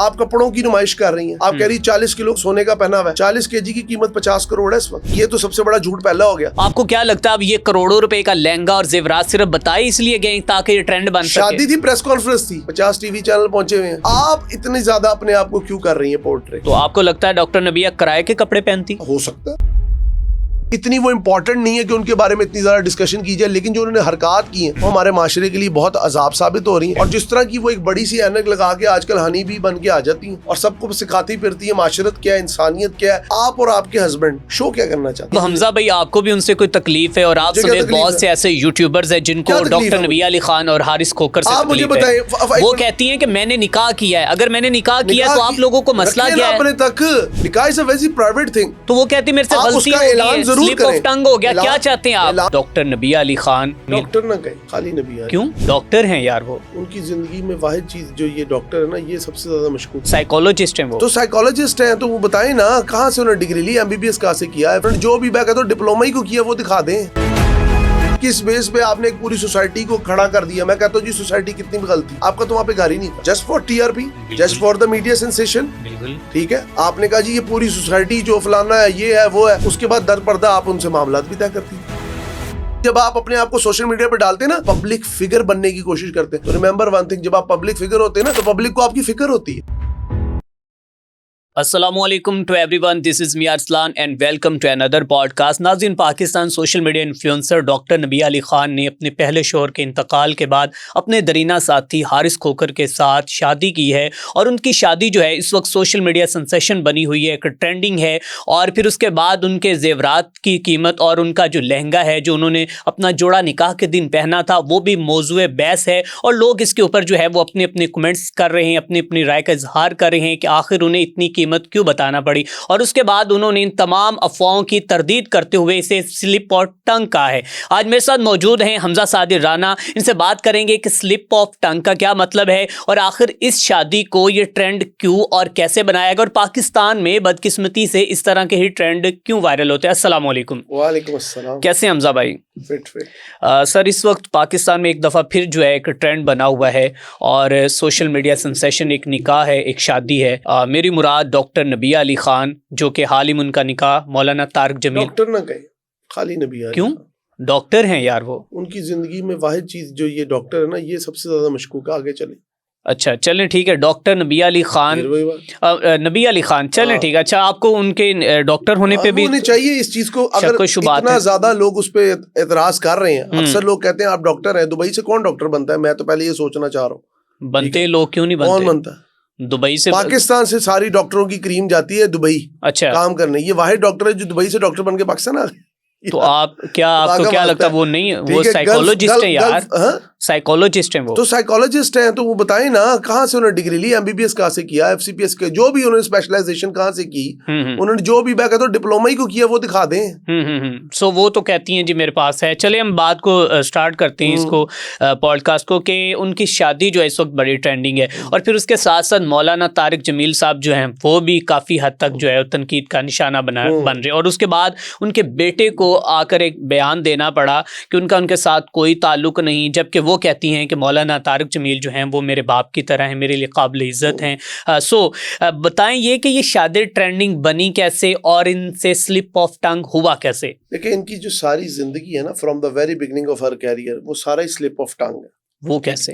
آپ کپڑوں کی نمائش کر رہی ہیں, آپ کہہ رہی 40 کلو سونے کا پہنا ہوا ہے, 40 kg کی قیمت 50 کروڑ ہے اس وقت. یہ تو سب سے بڑا جھوٹ پہلا ہو گیا. آپ کو کیا لگتا ہے اب یہ کروڑوں روپے کا لہنگا اور زیورات صرف بتائی اس لیے گئے تاکہ یہ ٹرینڈ بن سکے؟ شادی تھی, پریس کانفرنس تھی, 50 ٹی وی چینل پہنچے ہوئے ہیں. آپ اتنے زیادہ اپنے آپ کو کیوں کر رہی ہیں پورٹری؟ تو آپ کو لگتا ہے ڈاکٹر نبیہ کرائے کے کپڑے پہنتی؟ ہو سکتا ہے, اتنی وہ امپورٹنٹ نہیں ہے کہ ان کے بارے میں اتنی زیادہ ڈسکشن کی جائے, لیکن جو انہوں نے حرکات کی ہیں وہ ہمارے معاشرے کے لیے بہت عذاب ثابت ہو رہی ہیں. اور جس طرح کی وہ ایک بڑی سی اینک لگا کے آج کل ہنی بھی بن کے آ جاتی ہیں اور سب کو سکھاتی پھرتی ہیں معاشرت کیا ہے, انسانیت کیا ہے. آپ اور آپ کے ہسبینڈ شو کیا کرنا چاہتے ہیں؟ تو حمزہ بھائی آپ کو بھی ان سے کوئی تکلیف ہے؟ اور آپ سمیت بہت سے ایسے یوٹیوبرز ہیں جن کو ڈاکٹر نبیہ علی خان اور حارث کھوکھر سے تکلیف ہے. وہ کہتی ہیں کہ میں نے نکاح کیا ہے, اگر میں نے نکاح کیا ہے تو آپ لوگوں کو مسئلہ کیا ہے؟ اپنے تک نکاح از اے ویری پرائیویٹ تھنگ. تو وہ کہتی میرے سے غلطی ہو گئی ہے, سلپ آف ٹنگ ہو گیا. کیا چاہتے ہیں آپ؟ ڈاکٹر نبیہ علی خان ڈاکٹر نہ کہیں, خالی نبیہ. کیوں؟ ڈاکٹر ہیں یار وہ. ان کی زندگی میں واحد چیز جو یہ ڈاکٹر ہے نا, یہ سب سے زیادہ مشکوک. سائیکولوجسٹ ہیں وہ. تو سائیکولوجسٹ ہیں تو وہ بتائیں نا کہاں سے انہوں نے ڈگری لی, MBBS کہاں سے کیا ہے, جو بھی میں کہتا ہوں ڈپلوما ہی کو کیا وہ دکھا دیں. کس بیس پہ آپ نے ایک پوری سوسائٹی کو کھڑا کر دیا؟ میں کہتا ہوں جی سوسائٹی کتنی بھی غلطی, آپ کا تو وہاں پہ گھر ہی نہیں تھا. Just for TRP, just for the media sensation. ٹھیک ہے, آپ نے کہا جی یہ پوری سوسائٹی جو فلانا ہے یہ ہے وہ ہے, اس کے بعد در پردہ آپ ان سے معاملات بھی طے کرتی ہیں. جب آپ اپنے آپ کو سوشل میڈیا پہ ڈالتے ہیں نا, پبلک فگر بننے کی کوشش کرتے ہیں, تو ریمبر ون تھنگ, جب آپ پبلک فگر ہوتے ہیں نا تو پبلک کو آپ کی فکر ہوتی ہے. السلام علیکم to everyone, this is me Arsalan and welcome to Andar podcast. ناظرین, Pakistan social media influencer doctor Nabiha Ali Khan نے اپنے پہلے شوہر کے انتقال کے بعد اپنے درینہ ساتھی حارث کھوکھر کے ساتھ شادی کی ہے, اور ان کی شادی جو ہے اس وقت سوشل میڈیا سنسیشن بنی ہوئی ہے, ایک ٹرینڈنگ ہے. اور پھر اس کے بعد ان کے زیورات کی قیمت اور ان کا جو لہنگا ہے جو انہوں نے اپنا جوڑا نکاح کے دن پہنا تھا وہ بھی موضوع بحث ہے, اور لوگ اس کے اوپر جو ہے وہ اپنے اپنے کمنٹس کر رہے ہیں, اپنی اپنی رائے کا اظہار کر رہے ہیں کہ آخر انہیں اتنی قیمت کیوں بتانا پڑی. اور اس کے بعد انہوں نے ان تمام افواہوں کی تردید کرتے ہوئے اسے سلپ اور ٹنگ کہا ہے. آج میرے ساتھ موجود ہیں حمزہ صادر رانا, ان سے بات کریں گے کہ سلپ آف ٹنگ کا کیا مطلب ہے, اور آخر اس شادی کو یہ ٹرینڈ کیوں اور کیسے بنایا گیا, اور پاکستان میں بدقسمتی سے اس طرح کے ہی ٹرینڈ کیوں وائرل ہوتے ہیں. السلام علیکم. وعلیکم السلام. کیسے ہیں حمزہ بھائی؟ سر, اس وقت پاکستان میں ایک دفعہ پھر جو ہے ایک ٹرینڈ بنا ہوا ہے, اور سوشل میڈیا سنسیشن, ایک نکاح ہے, ایک شادی ہے. میری مراد ڈاکٹر نبیہ علی خان, جو کہ حال ہی میں ان کا نکاح مولانا طارق جمیل. ڈاکٹر نہ کہیں, خالی نبیہ علی. کیوں؟ ڈاکٹر ہیں یار وہ. ان کی زندگی میں واحد چیز جو یہ ڈاکٹر ہے نا, یہ سب سے زیادہ مشکوک ہے. آگے چلیں. اچھا چلیں ٹھیک ہے, ڈاکٹر نبیہ علی خان, نبیہ علی خان, چلیں ٹھیک ہے. اچھا, آپ کو ان کے ڈاکٹر ہونے پہ بھی ہونے چاہیے اس چیز کو. اگر اتنا زیادہ لوگ اس پہ اعتراض کر رہے ہیں, اکثر لوگ کہتے ہیں آپ ڈاکٹر ہیں, دبئی سے کون ڈاکٹر بنتا ہے؟ میں تو پہلے یہ سوچنا چاہ رہا ہوں, بنتے لوگ کیوں نہیں بنتے؟ کون بنتا ہے دبئی سے؟ پاکستان سے ساری ڈاکٹروں کی کریم جاتی ہے دبئی اچھا کام کرنے. یہ واحد ڈاکٹر ہے جو دبئی سے ڈاکٹر بن کے پاکستان آ گئے. تو آپ کو کیا لگتا ہے وہ نہیں, وہ سائیکولوجسٹ ہیں یار, سائیکولوجسٹ ہیں وہ. تو سائیکولوجسٹ ہیں تو وہ بتائیں نا کہاں سے انہوں نے ڈگری لی, MBBS کہاں سے کیا, FCPS کے جو بھی انہوں نے اسپیشلائزیشن کہاں سے کی, انہوں نے جو بھی میں کہتا ہوں ڈپلوما ہی کو کیا وہ دکھا دیں. سو وہ تو کہتی ہیں جی میرے پاس ہے. چلے ہم بات کو سٹارٹ کرتے ہیں اس کو پوڈ کاسٹ کو, کہ ان کی شادی جو ہے اس وقت بڑی ٹرینڈنگ ہے, اور پھر اس کے ساتھ ساتھ مولانا طارق جمیل صاحب جو ہیں وہ بھی کافی حد تک جو ہے تنقید کا نشانہ بن رہے, اور اس کے بعد ان کے بیٹے کو آ کر ایک بیان دینا پڑا کہ ان کا ان کے ساتھ کوئی تعلق نہیں, جبکہ وہ کہتی ہیں کہ مولانا طارق جمیل جو ہیں وہ میرے باپ کی طرح ہیں, میرے لیے قابل عزت ہیں. سو بتائیں یہ کہ یہ شادی ٹرینڈنگ بنی کیسے, اور ان سے سلپ آف ٹنگ ہوا کیسے؟ دیکھیں ان کی جو ساری زندگی ہے نا, from the very beginning of her career, وہ سارا ہی سلپ آف ٹنگ ہے. وہ کیسے؟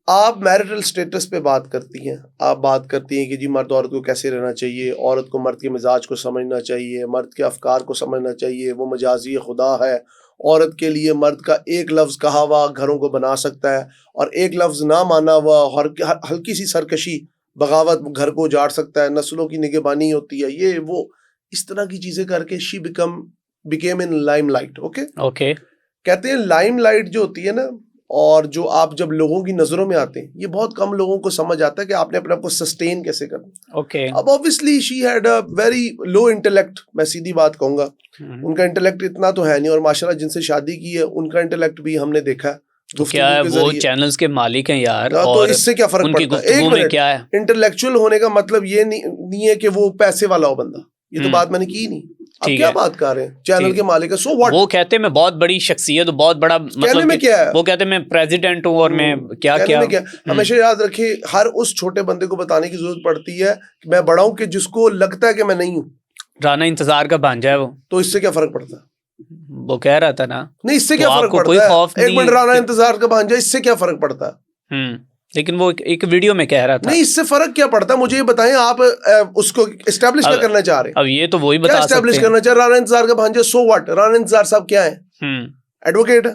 آپ میرٹل سٹیٹس پہ بات کرتی ہیں, آپ بات کرتی ہیں کہ جی مرد عورت کو کیسے رہنا چاہیے, عورت کو مرد کے مزاج کو سمجھنا چاہیے, مرد کے افکار کو سمجھنا چاہیے, وہ مجازی خدا ہے. عورت کے لیے مرد کا ایک لفظ کہا ہوا گھروں کو بنا سکتا ہے, اور ایک لفظ نہ مانا ہوا ہلکی سی سرکشی بغاوت گھر کو اجاڑ سکتا ہے. نسلوں کی نگہبانی ہوتی ہے, یہ وہ اس طرح کی چیزیں کر کے she became in Lime light. Okay, کہتے ہیں لائم لائٹ جو ہوتی ہے نا, اور جو آپ جب لوگوں کی نظروں میں آتے ہیں, یہ بہت کم لوگوں کو سمجھ آتا ہے کہ آپ نے اپنے آپ کو سسٹین کیسے کرنا. اب obviously she had a very low intellect, میں سیدھی بات کہوں گا, ان کا انٹلیکٹ اتنا تو ہے نہیں, اور ماشاءاللہ جن سے شادی کی ہے ان کا انٹلیکٹ بھی ہم نے دیکھا ہے. تو کیا ہے وہ چینلز کے مالک ہیں یار, تو اس سے کیا فرق پڑتا ہے؟ ایک منٹ, کیا ہے انٹلیکچوئل ہونے کا مطلب یہ نہیں ہے کہ وہ پیسے والا ہو بندہ, یہ تو بات میں نے کی نہیں. آپ کیا بات کر رہے ہیں, چینل کے مالک ہے, سو واٹ. وہ کہتے ہیں میں بہت بڑی شخصیت, بہت بڑا کہنے میں کیا ہے, وہ کہتے ہیں میں پریزیڈنٹ ہوں اور میں کیا کیا. ہمیشہ یاد رکھیے ہر اس چھوٹے بندے کو بتانے کی ضرورت پڑتی ہے کہ میں بڑا ہوں, کہ جس کو لگتا ہے کہ میں نہیں ہوں. رانا انتظار کا بھانجا ہے وہ, تو اس سے کیا فرق پڑتا ہے؟ وہ کہہ رہا تھا نا, نہیں اس سے کیا فرق پڑتا ہے, ایک منٹ, رانا انتظار کا بھانجا, اس سے کیا فرق پڑتا ہے؟ لیکن وہ ایک ویڈیو میں کہہ رہا تھا. نہیں اس سے فرق کیا پڑتا ہے, مجھے یہ بتائیں آپ اس کو اسٹیبلش کیا کرنا چاہ رہے ہیں؟ اب یہ تو وہی بتا سکتے ہیں اسٹیبلش کرنا چاہ رہے رانا انتظار کا بھانجا, سو واٹ. رانا انتظار صاحب کیا ہے؟ ایڈوکیٹ ہے,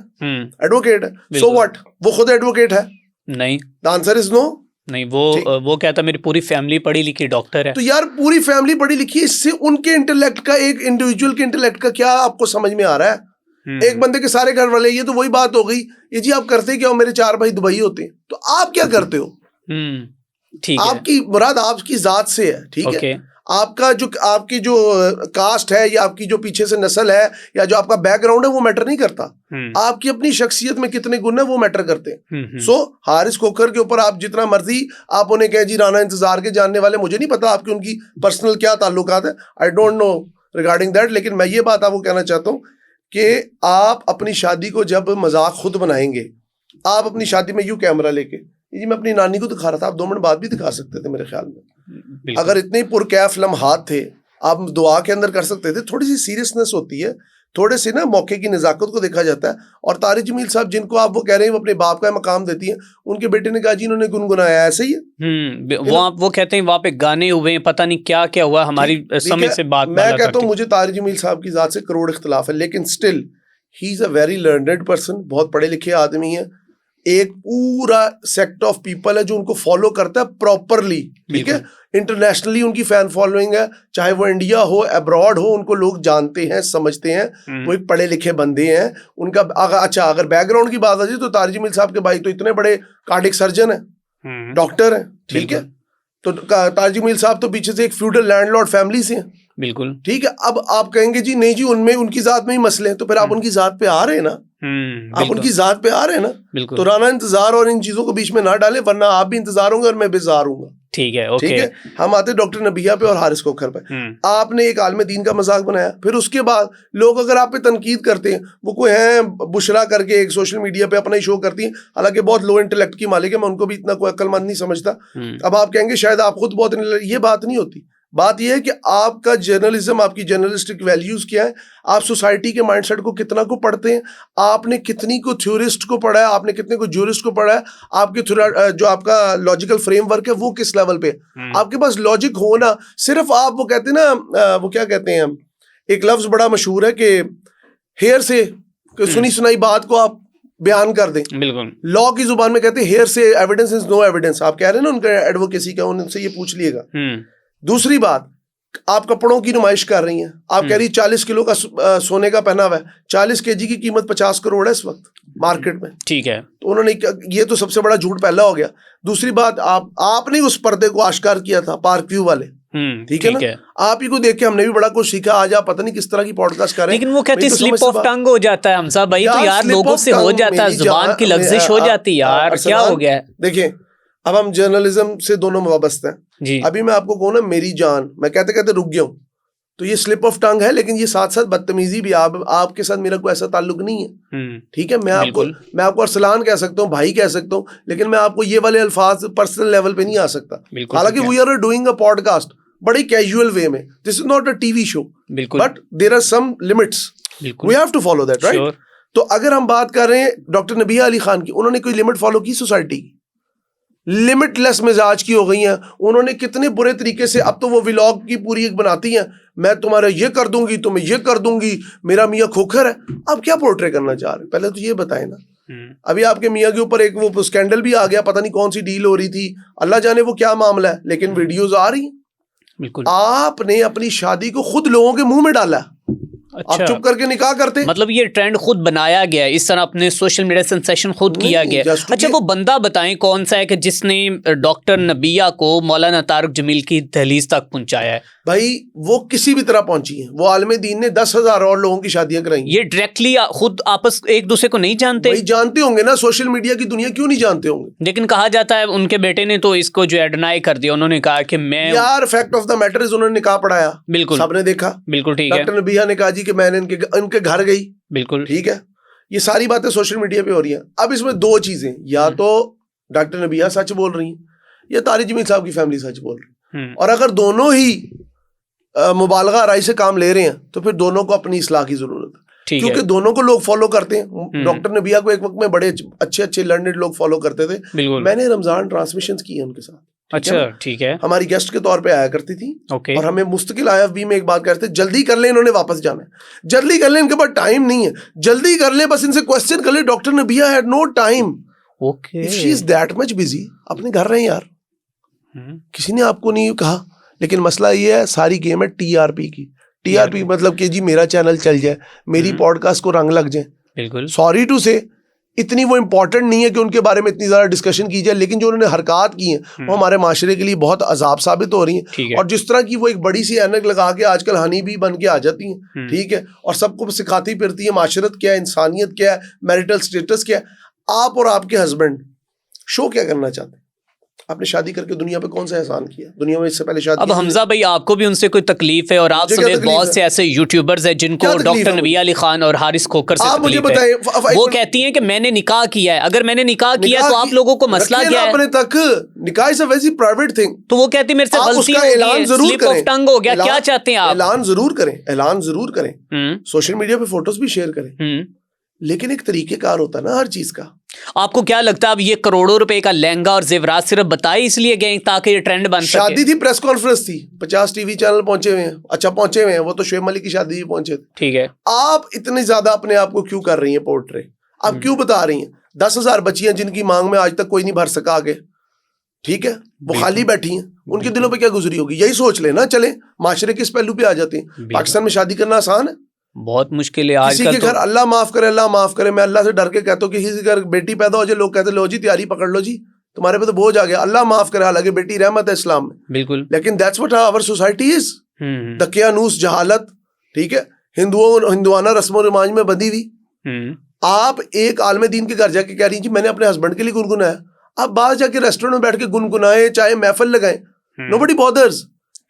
ایڈوکیٹ ہے, سو واٹ. وہ خود ایڈوکیٹ ہے نہیں, دا آنسر از نو. نہیں وہ کہتا میری پوری فیملی پڑھی لکھی ڈاکٹر ہے. تو یار پوری فیملی پڑھی لکھی ہے, اس سے ان کے انٹلیکٹ کا, ایک انڈیویجول کے انٹلیکٹ کا کیا آپ کو سمجھ میں آ رہا ہے؟ ایک بندے کے سارے گھر والے, یہ تو وہی بات ہو گئی, یہ جی آپ کرتے کیا ہو, میرے 4 بھائی دبئی ہوتے ہیں, تو آپ کیا کرتے ہو؟ آپ کی مراد آپ کی ذات سے ہے, ٹھیک ہے, آپ کا جو آپ کی جو کاسٹ ہے یا آپ کی جو پیچھے سے نسل ہے یا جو آپ کا بیک گراؤنڈ ہے وہ میٹر نہیں کرتا. آپ کی اپنی شخصیت میں کتنے گن ہیں وہ میٹر کرتے ہیں. سو حارث کھوکھر کے اوپر آپ جتنا مرضی آپ انہیں کہیں جی رانا انتظار کے جاننے والے, مجھے نہیں پتا آپ کی ان کی پرسنل کیا تعلقات ہیں, I don't know regarding that. لیکن میں یہ بات آپ کو کہنا چاہتا ہوں کہ آپ اپنی شادی کو جب مذاق خود بنائیں گے, آپ اپنی شادی میں یوں کیمرہ لے کے, جی میں اپنی نانی کو دکھا رہا تھا, آپ 2 منٹ بعد بھی دکھا سکتے تھے میرے خیال میں. اگر اتنے پرکیف لمحات تھے آپ دعا کے اندر کر سکتے تھے. تھوڑی سی سیریسنس ہوتی ہے, تھوڑے سے نا موقع کی نزاکت کو دیکھا جاتا ہے. اور طارق جمیل صاحب جن کو آپ وہ کہہ رہے ہیں وہ اپنے باپ کا مقام دیتی ہیں, ان کے بیٹے نے کہا جی انہوں نے گنگنایا, ایسے ہی ہے. وہ کہتے ہیں وہاں پہ گانے ہوئے ہیں, پتہ نہیں کیا کیا ہوا, ہماری سمجھ سے بات. میں کہتا ہوں مجھے طارق جمیل صاحب کی ذات سے کروڑ اختلاف ہے, لیکن still he is a very learned person, بہت پڑھے لکھے آدمی ہیں. ایک پورا سیکٹ آف پیپل ہے جو ان کو فالو کرتا ہے پراپرلی, ٹھیک ہے, انٹرنیشنلی ان کی فین فالوئنگ ہے, چاہے وہ انڈیا ہو ابراڈ ہو, ان کو لوگ جانتے ہیں, سمجھتے ہیں, وہ ایک پڑھے لکھے بندے ہیں. ان کا اچھا اگر بیک گراؤنڈ کی بات آ جائے تو طارق جمیل صاحب کے بھائی تو اتنے بڑے کارڈک سرجن ہیں, ڈاکٹر ہیں, ٹھیک ہے. تو طارق جمیل صاحب تو پیچھے سے ایک فیوڈل لینڈ لارڈ فیملی سے ہیں, بالکل ٹھیک ہے. اب آپ کہیں گے جی نہیں جی ان میں ان کی ذات میں ہی مسئلے ہیں, تو پھر آپ ان کی ذات پہ آ رہے ہیں نا, آپ ان کی ذات پہ آ رہے ہیں نا. تو رانا انتظار اور ان چیزوں کو بیچ میں نہ ڈالیں, ورنہ آپ بھی انتظار ہوں گے اور میں بیزار ہوں گا. ٹھیک ہے, ٹھیک ہے. ہم آتے ڈاکٹر نبیہ پہ اور حارث کھوکھر پہ. آپ نے ایک عالم دین کا مذاق بنایا, پھر اس کے بعد لوگ اگر آپ پہ تنقید کرتے ہیں, وہ کوئی ہیں بشرا کر کے ایک سوشل میڈیا پہ اپنا ہی شو کرتی ہیں, حالانکہ بہت لو انٹلیکٹ کی مالک ہے, میں ان کو بھی اتنا کوئی عقل مند نہیں سمجھتا. اب آپ کہیں گے شاید آپ خود بہت, یہ بات نہیں ہوتی. بات یہ ہے کہ آپ کا جرنلزم, آپ کی جرنلسٹک ویلیوز کیا ہے, آپ سوسائٹی کے مائنڈ سیٹ کو کتنا کو پڑھتے ہیں, آپ نے کتنی کو تھیورسٹ کو پڑھا ہے, آپ نے کتنے کو جورسٹ کو پڑھا ہے, آپ کے جو آپ کا لاجیکل فریم ورک ہے وہ کس لیول پہ, آپ کے پاس لاجک ہونا. صرف آپ وہ کہتے ہیں نا, وہ کیا کہتے ہیں, ایک لفظ بڑا مشہور ہے کہ ہیئر سے سنی سنائی بات کو آپ بیان کر دیں. بالکل لا کی زبان میں کہتے ہیں ہیئر سے ایویڈنس از نو ایویڈنس. آپ کہہ رہے ہیں نا ان کا ایڈوکیسی کا, ان سے یہ پوچھ لیے گا. دوسری بات, آپ کپڑوں کی نمائش کر رہی ہیں, آپ کہہ رہی 40 کلو کا سونے کا پہنا ہوا ہے, 40 kg کی قیمت 50 کروڑ ہے اس وقت مارکیٹ میں, ٹھیک ہے. تو انہوں نے, یہ تو سب سے بڑا جھوٹ پہلا ہو گیا. دوسری بات, آپ نے اس پردے کو آشکار کیا تھا پارک ویو والے, ٹھیک ہے نا, آپ ہی کو دیکھ کے ہم نے بھی بڑا کچھ سیکھا. آج آپ پتہ نہیں کس طرح کی پوڈ کاسٹ کر رہے ہیں, لیکن وہ کہتے ہیں سلپ آف ٹنگ ہو جاتا ہے حمزہ بھائی, تو یار لوگوں سے ہو جاتا ہے, زبان کی لغزش ہو جاتی ہے یار, کیا ہو گیا ہے. دیکھیں اب ہم جرنلزم سے دونوں وابستہ ہیں جی. ابھی میں آپ کو کہوں نا میری جان, میں کہتے کہتے رک گیا ہوں, تو یہ سلپ آف ٹنگ ہے, لیکن یہ ساتھ ساتھ بدتمیزی بھی. آپ کے ساتھ میرا کوئی ایسا تعلق نہیں ہے, ٹھیک ہے. میں آپ کو ارسلان کہہ سکتا ہوں, بھائی کہہ سکتا ہوں, لیکن میں آپ کو یہ والے الفاظ پرسنل لیول پہ نہیں آ سکتا. حالانکہ we are doing a podcast بڑی کیجول وے میں, this is not a TV show, but there are some limits, we have to follow that, right. تو اگر ہم بات کر رہے ہیں ڈاکٹر نبیہ علی خان کی, انہوں نے کوئی لمٹ فالو کی سوسائٹی کی, لمٹ لیس مزاج کی ہو گئی ہیں. انہوں نے کتنے برے طریقے سے, اب تو وہ ولاگ کی پوری ایک بناتی ہیں, میں تمہارا یہ کر دوں گی, تمہیں یہ کر دوں گی, میرا میاں کھوکھر ہے. اب کیا پورٹرے کرنا چاہ رہے ہیں, پہلے تو یہ بتائیں نا. ابھی آپ کے میاں کے اوپر ایک وہ اسکینڈل بھی آ گیا, پتہ نہیں کون سی ڈیل ہو رہی تھی, اللہ جانے وہ کیا معاملہ ہے, لیکن ویڈیوز آ رہی ہیں. آپ نے اپنی شادی کو خود لوگوں کے منہ میں ڈالا, آپ چپ کر کے نکاح کرتے. مطلب یہ ٹرینڈ خود بنایا گیا ہے, اس طرح اپنے سوشل میڈیا سینسیشن خود کیا گیا. اچھا وہ بندہ بتائیں کون سا ہے کہ جس نے ڈاکٹر نبیہ کو مولانا طارق جمیل کی دہلیز تک پہنچایا ہے؟ بھائی وہ کسی بھی طرح پہنچی ہیں, وہ عالم دین نے 10,000 اور لوگوں کی شادیاں کرائیں. یہ ڈائریکٹلی خود آپس ایک دوسرے کو نہیں جانتے؟ بھائی جانتے ہوں گے نا, سوشل میڈیا کی دنیا کیوں نہیں جانتے ہوں گے. لیکن کہا جاتا ہے ان کے بیٹے نے تو اس کو جو ہے ڈینائی کر دیا, انہوں نے کہا کہ میں یار fact of the matter is انہوں نے نکاح پڑھایا, بالکل سب نے دیکھا, بالکل ٹھیک ہے. ڈاکٹر نبیہ نے کہا جی کہ میں نے ان کے گھر گئی, بالکل ٹھیک ہے. یہ ساری باتیں سوشل میڈیا پہ ہو رہی ہیں. اب اس میں دو چیزیں, یا تو ڈاکٹر نبیہ سچ بول رہی ہیں یا طارق جمیل صاحب کی فیملی سچ بول رہی ہے. اور اگر دونوں ہی مبالغہ آرائی سے کام لے رہے ہیں تو پھر دونوں کو اپنی اصلاح کی ضرورت ہے, کیونکہ دونوں کو لوگ فالو کرتے ہیں. ڈاکٹر نبیہ کو ایک وقت میں بڑے اچھے لرنڈ لوگ فالو کرتے تھے. میں نے رمضان ٹرانسمیشنز کی ہیں ان کے ساتھ. اچھا ٹھیک ہے. ہماری گیسٹ کے طور پہ آیا کرتی تھی, اور ہمیں مستقل IFB میں ایک بات کرتے, جلدی کر لیں, انہوں نے واپس جانا ہے, جلدی کر لیں, ان کے پاس ٹائم نہیں ہے, جلدی کر لیں, بس ان سے کوسچن کر لیں. Doctor Nabiha had no time. If she is that much busy, اپنے گھر رہیں یار, کسی نے آپ کو نہیں کہا. لیکن مسئلہ یہ ہے, ساری گیم ہے TRP کی. TRP مطلب کہ جی میرا چینل چل جائے, میری پوڈ کاسٹ کو رنگ لگ جائے. بالکل سوری ٹو سے اتنی وہ امپورٹنٹ نہیں ہے کہ ان کے بارے میں اتنی زیادہ ڈسکشن کی جائے, لیکن جو انہوں نے حرکات کی ہیں وہ ہمارے معاشرے کے لیے بہت عذاب ثابت ہو رہی ہیں. اور جس طرح کی وہ ایک بڑی سی اینک لگا کے آج کل ہنی بھی بن کے آ جاتی ہیں, ٹھیک ہے, اور سب کو سکھاتی پھرتی ہیں معاشرت کیا ہے, انسانیت کیا ہے, میرٹل سٹیٹس کیا ہے. آپ اور آپ کے ہسبینڈ شو کیا کرنا چاہتے ہیں؟ آپ نے شادی کر کے دنیا پہ کون سا احسان کیا دنیا میں اس سے پہلے شادی؟ اب حمزہ بھائی آپ کو بھی ان سے کوئی تکلیف ہے, اور آپ سمیت بہت سے ایسے یوٹیوبرز ہیں جن کو ڈاکٹر نبیہ علی خان اور حارث کھوکر سے تکلیف ہے. وہ کہتی ہیں کہ میں نے نکاح کیا ہے, اگر میں نے نکاح کیا تو آپ لوگوں کو مسئلہ کیا ہے؟ اپنے تک نکاح is a very private thing. تو وہ کہتی میرے سے غلطی ہو گئی ہے, سلپ آف ٹنگ ہو گیا, کیا چاہتے ہیں آپ؟ اعلان ضرور کریں, اعلان ضرور کریں, سوشل میڈیا پہ فوٹوز بھی شیئر کریں, لیکن ایک طریقہ کار ہوتا ہے نا ہر چیز کا. آپ کو کیا لگتا ہے اب یہ کروڑوں روپے کا لہنگا اور زیورات صرف بتائی اس لیے گئے تاکہ یہ ٹرینڈ بن سکے؟ شادی تھی, پریس کانفرنس تھی, 50 ٹی وی چینل پہنچے ہوئے ہیں. اچھا پہنچے ہوئے ہیں, وہ تو شعیب ملک کی شادی بھی پہنچے تھے, ٹھیک ہے. آپ اتنے زیادہ اپنے آپ کو کیوں کر رہی ہیں پورٹرے؟ آپ کیوں بتا رہی ہیں 10,000 بچیاں جن کی مانگ میں آج تک کوئی نہیں بھر سکا آگے, ٹھیک ہے, وہ خالی بیٹھی ہیں, ان کے دلوں پہ کیا گزری ہوگی؟ یہی سوچ لیں نا. چلیں معاشرے کے اس پہلو پہ آ جاتے ہیں. پاکستان میں شادی کرنا آسان ہے؟ بہت مشکل ہے. آج کسی کے گھر اللہ معاف کرے, اللہ معاف کرے, میں اللہ سے ڈر کے کہتا ہوں کہ کسی کے گھر بیٹی پیدا ہو جائے, لوگ کہتے لو جی تیاری پکڑ لو جی, تمہارے پہ تو بوجھ آ گیا. اللہ معاف کرے, حالانکہ بیٹی رحمت ہے اسلام میں, بالکل, لیکن that's what our society is. دقیانوس, جہالت, ٹھیک ہے, ہندوانہ رسم و رواج میں بندھی ہوئی. آپ ایک عالم دین کے گھر جا کے کہہ رہی ہیں جی میں نے اپنے ہسبینڈ کے لیے گنگنایا. آپ باہر جا کے ریسٹورینٹ میں بیٹھ کے گنگنائیں, چاہے محفل لگائیں, nobody bothers.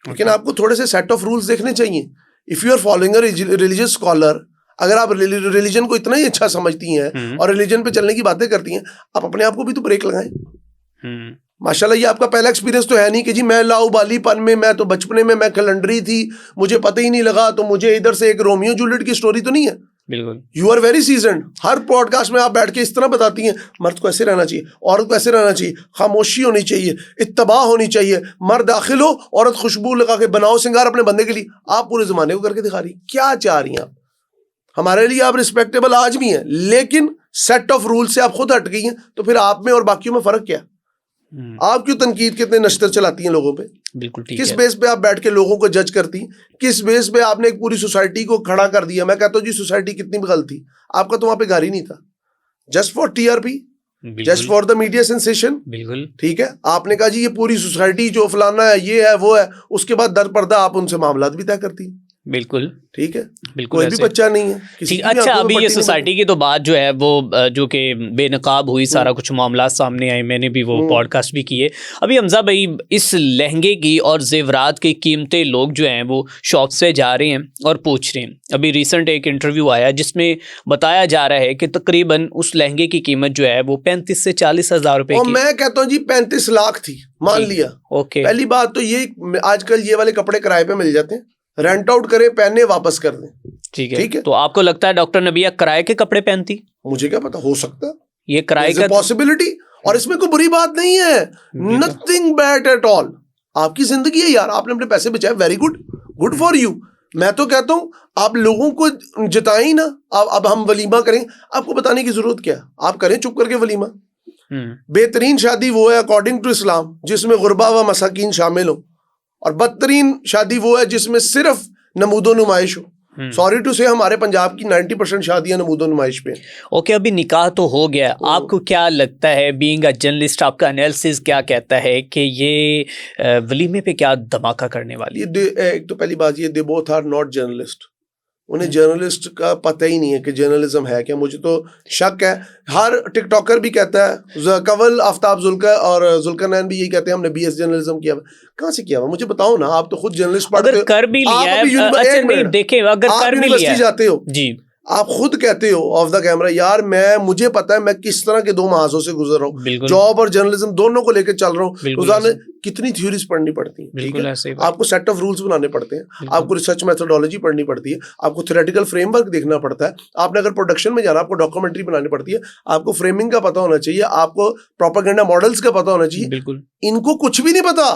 لیکن آپ کو تھوڑے سے سیٹ آف رولز دیکھنے چاہیے. If you are following a religious scholar, اگر آپ ریلیجن کو اتنا ہی اچھا سمجھتی ہیں اور ریلیجن پہ چلنے کی باتیں کرتی ہیں, آپ اپنے آپ کو بھی تو بریک لگائیں. ماشاءاللہ یہ آپ کا پہلا ایکسپیرینس تو ہے نہیں کہ جی میں لاؤ بالی پن میں تو بچپنے میں کیلنڈری تھی, مجھے پتہ ہی نہیں لگا, تو مجھے ادھر سے ایک رومیو جولیٹ کی سٹوری تو نہیں ہے. بالکل, یو آر ویری سیزنڈ. ہر پوڈ کاسٹ میں آپ بیٹھ کے اس طرح بتاتی ہیں مرد کو ایسے رہنا چاہیے, عورت کو ایسے رہنا چاہیے, خاموشی ہونی چاہیے, اتباع ہونی چاہیے, مرد داخل ہو, عورت خوشبو لگا کے بناؤ سنگار اپنے بندے کے لیے. آپ پورے زمانے کو کر کے دکھا رہی ہیں. کیا چاہ رہی ہیں آپ؟ ہمارے لیے آپ رسپیکٹیبل آج بھی ہیں, لیکن سیٹ آف رول سے آپ خود ہٹ گئی ہیں. تو پھر آپ میں اور باقیوں میں فرق کیا؟ آپ کیوں تنقید کے اتنے نشتر چلاتی ہیں لوگوں پہ؟ بالکل ٹھیک. کس بیس پہ آپ بیٹھ کے لوگوں کو جج کرتی ہیں؟ کس بیس پہ آپ نے ایک پوری سوسائٹی کو کھڑا کر دیا؟ میں کہتا ہوں جی سوسائٹی کتنی بھی غلط تھی, آپ کا تو وہاں پہ گھر ہی نہیں تھا. Just for TRP, just for the media sensation. بالکل ٹھیک ہے, آپ نے کہا جی یہ پوری سوسائٹی جو فلانا ہے, یہ ہے, وہ ہے, اس کے بعد در پردہ آپ ان سے معاملات بھی طے کرتی ہیں. بالکل ٹھیک ہے, کوئی بھی بچہ نہیں ہے. اچھا ابھی یہ سوسائٹی کی تو بات جو ہے وہ جو کہ بے نقاب ہوئی, سارا کچھ معاملات سامنے آئے, میں نے بھی وہ پوڈ کاسٹ بھی کیے. ابھی حمزہ بھائی اس لہنگے کی اور زیورات کی قیمتیں لوگ جو ہیں وہ شاپ سے جا رہے ہیں اور پوچھ رہے ہیں. ابھی ریسنٹ ایک انٹرویو آیا جس میں بتایا جا رہا ہے کہ تقریباً اس لہنگے کی قیمت جو ہے وہ 35 سے 40 ہزار روپے کی. میں کہتا ہوں جی 35 لاکھ تھی, مان لیا. اوکے, پہلی بات تو یہ آج کل یہ والے کپڑے کرائے پہ مل جاتے ہیں, رینٹ آؤٹ کرے, پہنے, واپس کر دیں. ٹھیک ہے, تو آپ کو لگتا ہے ڈاکٹر نبیہ کرائے کے کپڑے پہنتی؟ مجھے کیا پتا, ہو سکتا ہے یہ کرائے کا پاسبلٹی, اور اس میں کوئی بری بات نہیں ہے. Nothing bad at all. آپ کی زندگی ہے یار, آپ نے اپنے پیسے بچائے, very good, good for you. میں تو کہتا ہوں آپ لوگوں کو جتائیں نا. اب ہم ولیمہ کریں, آپ کو بتانے کی ضرورت کیا, آپ کریں چپ کر کے ولیمہ. بہترین شادی وہ ہے اکارڈنگ ٹو اسلام جس میں غربا و مساکین شامل ہو, اور بدترین شادی وہ ہے جس میں صرف نمود و نمائش ہو. سوری ٹو سے ہمارے پنجاب کی 90% شادیاں نمود و نمائش پہ. اوکے ابھی نکاح تو ہو گیا, آپ کو کیا لگتا ہے بینگ اے جرنلسٹ, آپ کا انالیسس کیا کہتا ہے کہ یہ ولیمے پہ کیا دھماکہ کرنے والی ہے؟ ایک تو پہلی بات یہ they both are not journalist, انہیں جرنلسٹ کا پتہ ہی نہیں ہے کہ جرنلزم ہے کیا. مجھے تو شک ہے, ہر ٹک ٹاکر بھی کہتا ہے, کنول آفتاب ذوالقرنین بھی یہی کہتے ہیں ہم نے BS جرنلزم کیا. کہاں سے کیا ہوا مجھے بتاؤ نا, آپ تو خود جرنلسٹ پڑھتے ہو, اگر کر بھی لیا ہے, دیکھیں اگر کر بھی لیا یونیورسٹی جاتے ہو جی, آپ خود کہتے ہو آف دا کیمرا یار مجھے پتا ہے میں کس طرح کے دو محاذوں سے گزر رہا ہوں, جاب اور جرنلزم دونوں کو لے کے چل رہا ہوں. روزانہ کتنی تھیوریز پڑھنی پڑتی ہیں, ٹھیک ہے, آپ کو سیٹ آف رولز بنانے پڑتے ہیں, آپ کو ریسرچ میتھڈالوجی پڑھنی پڑتی ہے, آپ کو تھیوریٹیکل فریم ورک دیکھنا پڑتا ہے, آپ نے اگر پروڈکشن میں جانا آپ کو ڈاکومنٹری بنانی پڑتی ہے, آپ کو فریمنگ کا پتہ ہونا چاہیے, آپ کو پروپیگنڈا ماڈلز کا پتہ ہونا چاہیے. بالکل ان کو کچھ بھی نہیں پتا,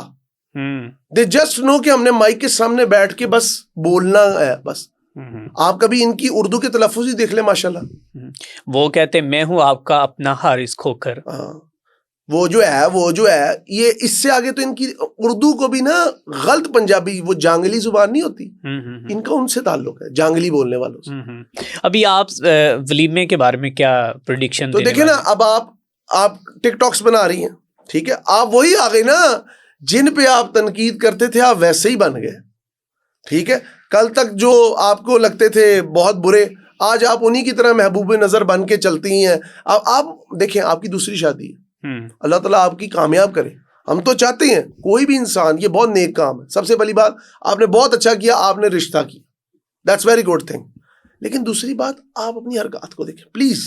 دے جسٹ نو کہ ہم نے مائک کے سامنے بیٹھ کے بس بولنا ہے بس. آپ کبھی ان کی اردو کے تلفظ ہی دیکھ لیں ماشاءاللہ, وہ کہتے میں ہوں آپ کا اپنا حارث کھوکر. وہ جو ہے یہ اس سے آگے تو ان کی اردو کو بھی نا غلط پنجابی, وہ جانگلی زبان نہیں ہوتی, ان کا ان سے تعلق ہے جانگلی بولنے والوں سے. ابھی آپ ولیمے کے بارے میں کیا پریڈکشن تو دیکھیں نا, اب آپ ٹک ٹاکس بنا رہی ہیں, ٹھیک ہے, آپ وہی آ گئی نا جن پہ آپ تنقید کرتے تھے, آپ ویسے ہی بن گئے, ٹھیک ہے. کل تک جو آپ کو لگتے تھے بہت برے, آج آپ انہی کی طرح محبوب نظر بن کے چلتی ہیں. اب آپ دیکھیں آپ کی دوسری شادی ہے, اللہ تعالیٰ آپ کی کامیاب کرے, ہم تو چاہتے ہیں کوئی بھی انسان, یہ بہت نیک کام ہے. سب سے پہلی بات آپ نے بہت اچھا کیا, آپ نے رشتہ کیا, دیٹس ویری گڈ تھنگ. لیکن دوسری بات آپ اپنی حرکات کو دیکھیں پلیز,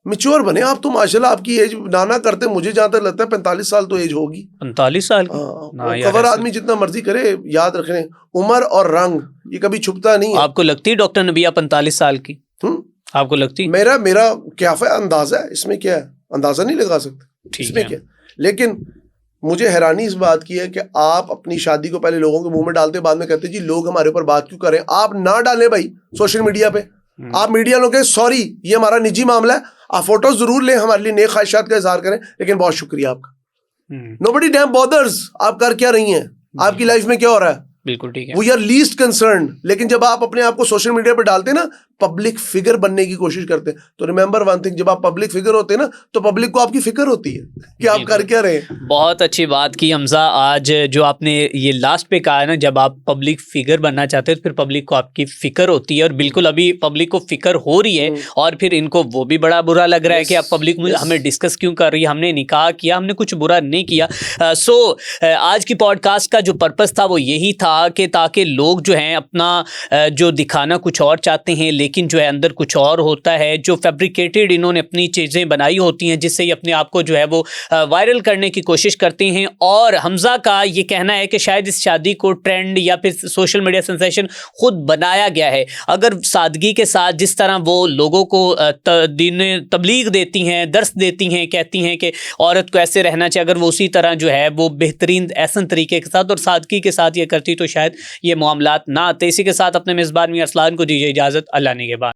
میچور بنے. آپ تو ماشاءاللہ آپ کی ایج نانا کرتے, مجھے جہاں تک لگتا ہے 45 سال تو ایج ہوگی. 45 سال کور آدمی جتنا مرضی کرے, یاد رکھیں عمر اور رنگ یہ کبھی چھپتا نہیں ہے. آپ کو لگتی ڈاکٹر نبیہ 45 سال کی؟ آپ کو لگتی؟ میرا کیا اندازہ ہے, اس میں کیا ہے, اندازہ نہیں لگا سکتے اس میں کیا. لیکن مجھے حیرانی اس بات کی ہے کہ آپ اپنی شادی کو پہلے لوگوں کے منہ میں ڈالتے, بعد میں کہتے جی لوگ ہمارے اوپر بات کیوں کریں. آپ نہ ڈالیں بھائی سوشل میڈیا پہ, آپ میڈیا لوگ کہیں سوری یہ ہمارا نجی معاملہ ہے, آپ فوٹوز ضرور لیں, ہمارے لیے نیک خواہشات کا اظہار کریں, لیکن بہت شکریہ آپ کا. nobody damn bothers آپ کر کیا رہی ہیں, آپ کی لائف میں کیا ہو رہا ہے, بالکل ٹھیک ہے, وی آر لیسٹ کنسرنڈ. لیکن جب آپ اپنے آپ کو سوشل میڈیا پہ ڈالتے نا, پبلک فگر بننے کی کوشش کرتے, تو ریممبر ون تھنگ, جب آپ پبلک فگر ہوتے ہیں نا تو پبلک کو آپ کی فکر ہوتی ہے کہ آپ کر کیا رہے ہیں. بہت اچھی بات کی حمزہ. آج جو آپ نے یہ لاسٹ پہ کہا ہے نا, جب آپ پبلک فگر بننا چاہتے ہیں تو پھر پبلک کو آپ کی فکر ہوتی ہے, اور بالکل ابھی پبلک کو فکر ہو رہی ہے, اور پھر ان کو وہ بھی بڑا برا لگ رہا ہے کہ اب پبلک ہمیں ڈسکس کیوں کر رہی ہے, ہم نے نکاح کیا, ہم نے کچھ برا نہیں کیا. سو آج کی پوڈ کاسٹ کا جو پرپس تھا وہ یہی تھا کہ تاکہ لوگ جو ہیں اپنا جو دکھانا کچھ اور چاہتے ہیں لیکن جو ہے اندر کچھ اور ہوتا ہے, جو فیبریکیٹڈ انہوں نے اپنی چیزیں بنائی ہوتی ہیں جس سے یہ اپنے آپ کو جو ہے وہ وائرل کرنے کی کوشش کرتے ہیں. اور حمزہ کا یہ کہنا ہے کہ شاید اس شادی کو ٹرینڈ یا پھر سوشل میڈیا سنسیشن خود بنایا گیا ہے. اگر سادگی کے ساتھ جس طرح وہ لوگوں کو دین تبلیغ دیتی ہیں, درس دیتی ہیں, کہتی ہیں کہ عورت کو ایسے رہنا چاہیے, اگر وہ اسی طرح جو ہے وہ بہترین احسن طریقے کے ساتھ اور سادگی کے ساتھ یہ کرتی تو شاید یہ معاملات نہ آتے. اسی کے ساتھ اپنے میزبان میاں ارسلان کو دیجیے اجازت, اللہ نے کے بعد.